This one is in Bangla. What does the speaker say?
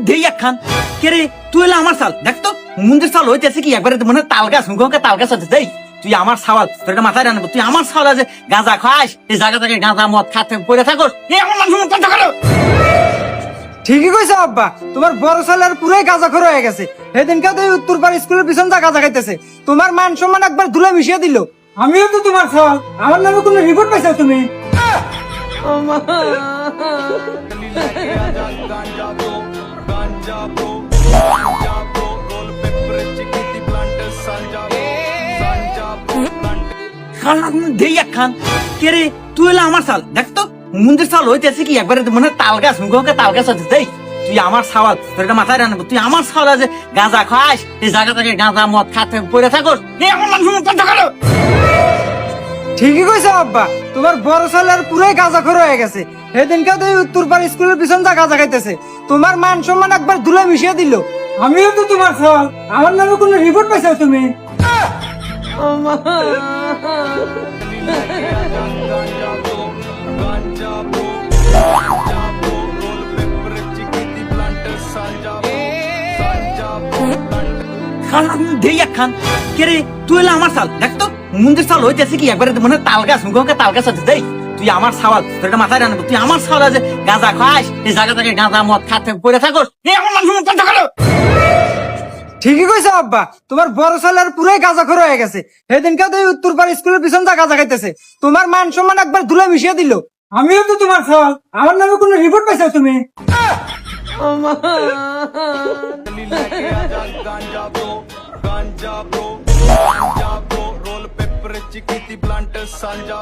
দেই একখান কে রে তুই এলে আমার সাল দেখ তো মুন্দির সাল হইতেছে কি একবারে মনে তাল গাছ মুখে তাল গাছ আছে দেই তুই আমার সাওয়াল তোর এটা মাথায় রাখবো তুই আমার সাওয়াল আছে গাঁজা খাস এই জায়গা থেকে গাঁজা মদ খাতে পড়ে থাকস এই আমার মানুষ কথা করো ঠিকই কইছো আব্বা, তোমার বড় ছেলের পুরাই গাঁজাখোর হয়ে গেছে। সেদিনকে তো উত্তরপাড়া স্কুলের পিছন যা গাঁজা খাইতেছে, তোমার মান সম্মান একবার ধুলে মিশিয়ে দিল। আমিও তো তোমার খাওয়া, আমার নামে কোনো রিপোর্ট পাইছো তুমি? দেই একখান কে রে তুই এলে আমার সাল দেখ তো মুন্দির সাল হইতেছে কি একবারে মনে তাল গাছ মুখে তাল গাছ আছে দেই তুই আমার সাওয়াল তোর এটা মাথায় রাখবো তুই আমার সাওয়াল আছে গাঁজা খাস এই জায়গা থেকে গাঁজা মদ খাতে পড়ে থাকস এই আমার মানুষ কথা করো ঠিকই কইছো আব্বা, তোমার বড় ছেলের পুরাই গাঁজাখোর হয়ে গেছে। সেদিনকে তো উত্তরপাড়া স্কুলের পিছন যা গাঁজা খাইতেছে, তোমার মান সম্মান একবার ধুলে মিশিয়ে দিল। আমিও তো তোমার খাওয়া, আমার নামে কোনো রিপোর্ট পাইছো তুমি? দেই একখান কে রে তুই এলে আমার সাল দেখ তো মুন্দির সাল হইতেছে কি একবারে মনে তাল গাছ মুখে তাল গাছ আছে দেই তুই আমার সাওয়াল তোর এটা মাথায় রাখবো তুই আমার সাওয়াল আছে গাঁজা খাস এই জায়গা থেকে গাঁজা মদ খাতে পড়ে থাকস এই আমার মানুষ কথা করো ঠিকই কইছো আব্বা, তোমার বড় ছেলের পুরাই গাঁজাখোর হয়ে গেছে। সেদিনকে তো উত্তরপাড়া স্কুলের পিছন যা গাঁজা খাইতেছে, তোমার মান সম্মান একবার ধুলে মিশিয়ে দিল। আমিও তো তোমার খাওয়া, আমার নামে কোনো রিপোর্ট পাইছো তুমি? रोल पेपर चिकी प्लांट सांजा